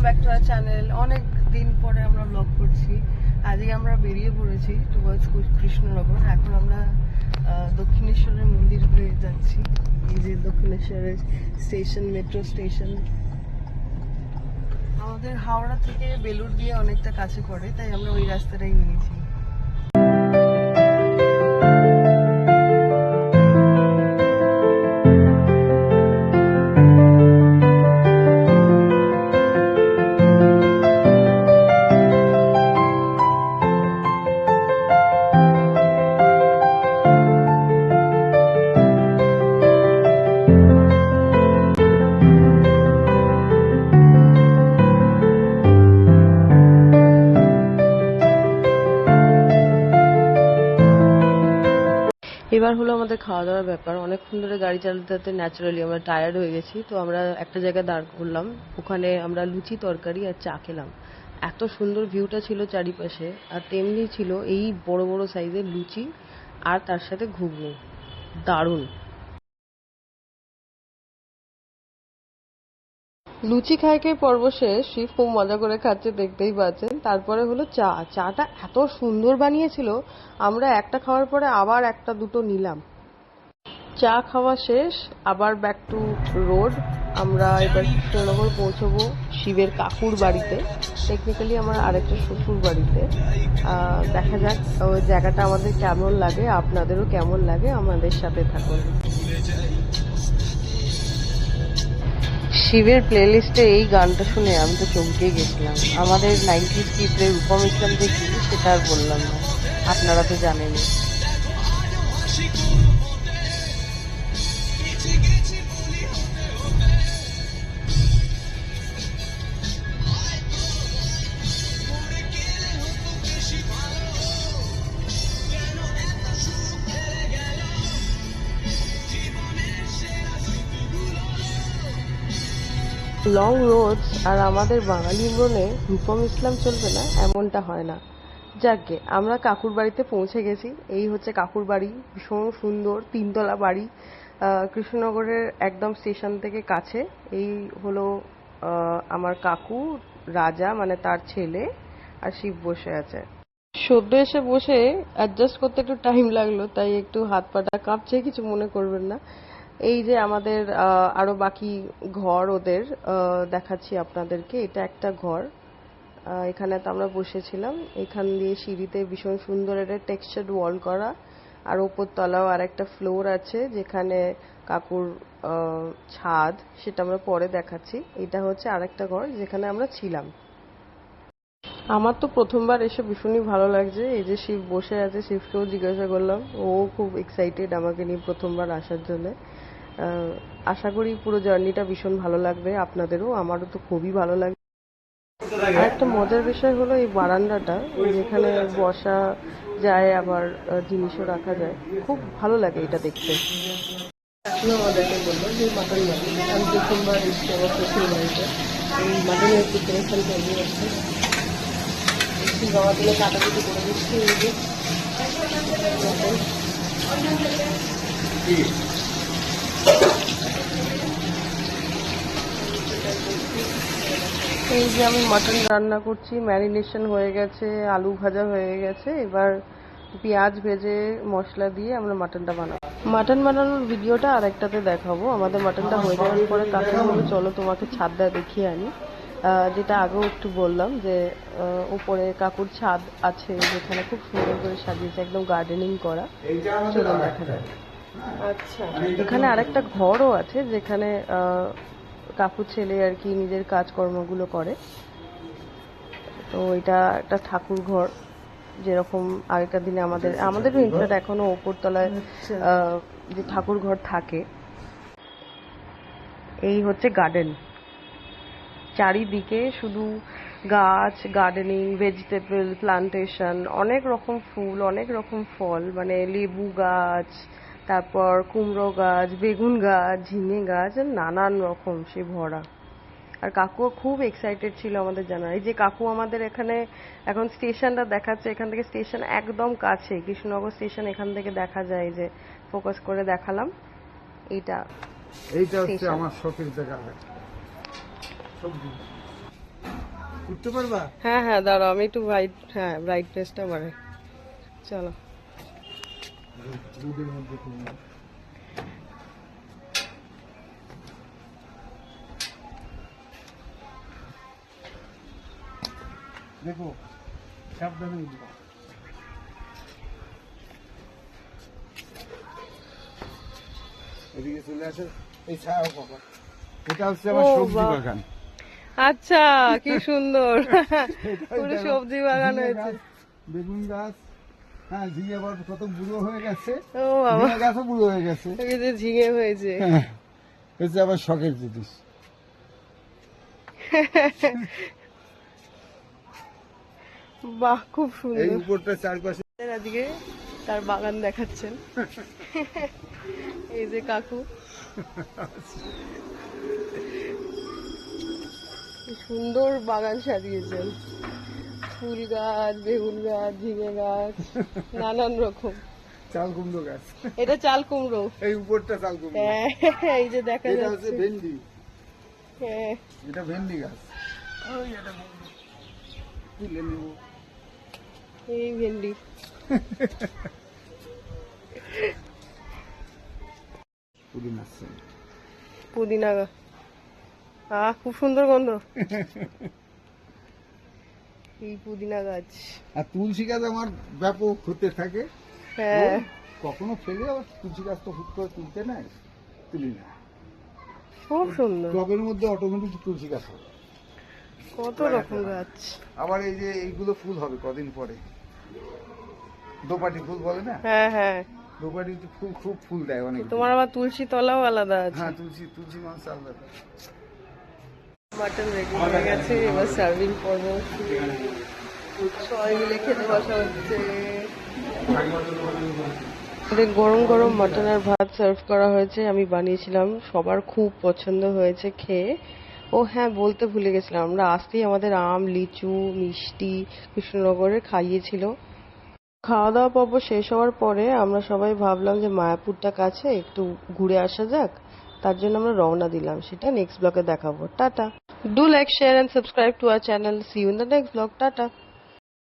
Back to our channel. অনেক দিন পরে আমরা ব্লগ করছি। আজকে আমরা বেরিয়ে পড়েছি টুয়ার্ডস কৃষ্ণনগর। এখন আমরা দক্ষিণেশ্বরের মন্দির হয়ে যাচ্ছি। এই যে দক্ষিণেশ্বরের স্টেশন, মেট্রো স্টেশন আমাদের হাওড়া থেকে বেলুর দিয়ে অনেকটা কাছে পড়ে, তাই আমরা ওই রাস্তাটাই নিয়েছি। এবার হলো আমাদের খাওয়া দাওয়ার ব্যাপার। অনেকক্ষণ ধরে গাড়ি চালাতে ন্যাচারালি আমরা টায়ার্ড হয়ে গেছি, তো আমরা একটা জায়গায় দাঁড় করলাম। ওখানে আমরা লুচি, তরকারি আর চা খেলাম। এত সুন্দর ভিউটা ছিল চারিপাশে, আর তেমনি ছিল এই বড় বড় সাইজের লুচি আর তার সাথে ঘুগনি। দারুণ। লুচি খাই খাই পর্ব শেষ। শিব খুব মজা করে খাচ্ছে, দেখতেই পাচ্ছেন। তারপরে হলো চা। চাটা এত সুন্দর বানিয়েছিল, আমরা একটা খাওয়ার পরে আবার একটা দুটো নিলাম। চা খাওয়া শেষ, আবার ব্যাক টু রোড। আমরা এবার কৃষ্ণনগর পৌঁছবো শিবের কাকুর বাড়িতে, টেকনিক্যালি আমার আরেকটা শ্বশুর বাড়িতে। দেখা যাক ওই জায়গাটা আমাদের কেমন লাগে, আপনাদেরও কেমন লাগে, আমাদের সাথে থাকুন। শিবের প্লেলিস্টে এই গানটা শুনে আমি তো চমকে গেছিলাম। আমাদের 90s কিডদের রূপম ইসলাম দেখি, সেটা আর বললাম না, আপনারা তো জানেনই। লং রোডস আর আমাদের বাঙালি মনে রূপম ইসলাম চলবে না এমনটা হয় না। যাকগে, আমরা কাকুর বাড়িতে পৌঁছে গেছি। এই হচ্ছে কাকুর বাড়ি, ভীষণ সুন্দর 3 তলা বাড়ি, কৃষ্ণনগরের একদম স্টেশন থেকে কাছে। এই হলো আমার কাকু, রাজা মানে তার ছেলে, আর শিব বসে আছে। সদ্য এসে বসে অ্যাডজাস্ট করতে একটু টাইম লাগলো, তাই একটু হাত পাটা কাঁপছে, কিছু মনে করবেন না। এই যে আমাদের আরো বাকি ঘর ওদের দেখাচ্ছি আপনাদেরকে। এটা একটা ঘর, এখানে তো আমরা বসেছিলাম। এখান দিয়ে সিঁড়িতে ভীষণ সুন্দর একটা টেক্সচার্ড ওয়াল করা, আর ওপর তলাও আর একটা ফ্লোর আছে যেখানে কাকুর ছাদ, সেটা আমরা পরে দেখাচ্ছি। এটা হচ্ছে আরেকটা ঘর যেখানে আমরা ছিলাম। আমার তো প্রথমবার এসে ভীষণই ভালো লাগছে। এই যে শিব বসে আছে, শিবকেও জিজ্ঞাসা করলাম, ও খুব এক্সাইটেড আমাকে নিয়ে প্রথমবার আসার জন্য। আশা করি পুরো জার্নিটা ভীষণ ভালো লাগবে আপনাদেরও, আমারও তো খুবই ভালো লাগবে। আর একটা মজার বিষয় হলো এই বারান্দাটা, যেখানে বসা যায় আবার জিনিসও রাখা যায়, খুব ভালো লাগে এটা দেখতে। আমাদেরকে বললো যে মাটন বাড়ি, আমি প্রথমবার এসেছি আমার শ্বশুর বাড়িতে। এই মাটনের প্রিপারেশন তৈরি হচ্ছে, গাওয়া দিলে কাটাকুটি করে দিচ্ছি। এই যে এই যে আমি মাটন রান্না করছি, ম্যারিনেশন হয়ে গেছে, আলু ভাজা হয়ে গেছে। এবার পেঁয়াজ ভেজে মশলা দিয়ে আমরা মাটনটা বানাবো। মাটন বানানোর ভিডিওটা আরেকটাতে দেখাবো। আমাদের মাটনটা হয়ে যাওয়ার পরে কাকু বললো চলো তোমাকে ছাদটা দেখিয়ে আনি। যেটা আগেও একটু বললাম যে উপরে কাকুর ছাদ আছে, যেখানে খুব সুন্দর করে সাজিয়েছে, একদম গার্ডেনিং করা। চলুন দেখা যায়। আচ্ছা, এখানে আরেকটা ঘরও আছে যেখানে কাকুর ছেলে আর কি নিজের কাজকর্মগুলো করে। তো এটা একটা ঠাকুর ঘর, যেরকম আগেকার দিনে আমাদেরও ইনফ্যাক্ট এখনো ওপরতলায় যে ঠাকুর ঘর থাকে। এই হচ্ছে গার্ডেন, চারিদিকে শুধু গাছ, গার্ডেনিং, ভেজিটেবল প্লান্টেশন, অনেক রকম ফুল, অনেক রকম ফল, মানে লেবু গাছ, তারপর কুমড়ো গাছ, বেগুন গাছ, ঝিঙে গাছ, নানান রকম সে ভরা। আর কাকুও খুব এক্সাইটেড ছিল আমাদের জানার। এই যে কাকু আমাদের এখানে এখন স্টেশনটা দেখাচ্ছে, এখান থেকে স্টেশন একদম কাছে, কৃষ্ণনগর স্টেশন এখান থেকে দেখা যায়। যে ফোকাস করে দেখালাম, এইটা হচ্ছে আমার শখের জায়গা। উঠতে পারবা? হ্যাঁ হ্যাঁ দাঁড়াও, আমি একটু ব্রাইটনেসটা বাড়াই। চলো। দুধের মধ্যে তুমি দেখো, সাবধানে উঠবা। এদিকে চলে আসো, এই ছায়া বাবা। এটা হচ্ছে আমার ও সবজি বাহ। বাগান। আচ্ছা, কি সুন্দর। এটাই পুরো দেখো, সবজি বাগান ঝিঙে হয়েছে। গাছ, বেগুন গাছ। হ্যাঁ, ঝিঙে আবার কত বুড়ো হয়ে গেছে। ও বাবা, ঝিঙে গাছও বুড়ো হয়ে গেছে। এই যে ঝিঙে হয়েছে। হ্যাঁ, হচ্ছে আবার শখের জিনিস। বাহ, খুব এই সুন্দর। উপরটা চারপাশে আজকে তার বাগান দেখাচ্ছেন। এই যে কাকু, কি সুন্দর বাগান সাজিয়েছেন। ফুল গাছ, বেগুন গাছ, ঝিঙে গাছ, নানান রকম। চাল কুমড়ো গাছ। এটা চাল কুমড়ো। এই উপরটা চাল কুমড়ো। হ্যাঁ, এই যে দেখা এটা হচ্ছে যাচ্ছে। ভেন্ডি। হ্যাঁ, এটা ভেন্ডি গাছ। ওই এটা ভেন্ডি। তুলে নেবো। এই ভেন্ডি। পুদিনা আছে। পুদিনা গাছ। খুব সুন্দর গন্ধ। এই পুদিনা গাছ। আর তুলসী গাছ আমার ব্যাপক হতে থাকে। হ্যাঁ, ওই কখনো ফেলে আবার তুলসী গাছ তো হুট করে তুলতে নাই, তুলি না। খুব সুন্দর। টবের মধ্যে অটোমেটিক তুলসী গাছ হবে। কত রকম গাছ। আবার এই যে এইগুলো ফুল হবে কদিন পরে, দোপাটি ফুল বলে না, হ্যাঁ হ্যাঁ, দোপাটি ফুল খুব ফুল দেয় অনেক। তোমার আবার তুলসী তলাও আলাদা আছে। হ্যাঁ, তুলসী তুলসী মাছ আলাদা। মাটন রেডি হয়ে গেছে, এবার সার্ভিং পর্ব। সবাই মিলে খেতে বসা হচ্ছে। আমাদের গরম গরম মাটন আর ভাত সার্ভ করা হয়েছে, আমি বানিয়েছিলাম, সবার খুব পছন্দ হয়েছে খেয়ে। ও হ্যাঁ, বলতে ভুলে গেছিলাম, আমরা আসতেই আমাদের আম, লিচু, মিষ্টি কৃষ্ণনগরে খাইয়েছিল। খাওয়া দাওয়া পর্ব শেষ হওয়ার পরে আমরা সবাই ভাবলাম যে মায়াপুরটা কাছে, একটু ঘুরে আসা যাক। তার জন্য আমরা রওনা দিলাম, সেটা নেক্সট ব্লগে দেখাবো। Tata. Do like, share and subscribe to our channel. See you in the next blog. Tata.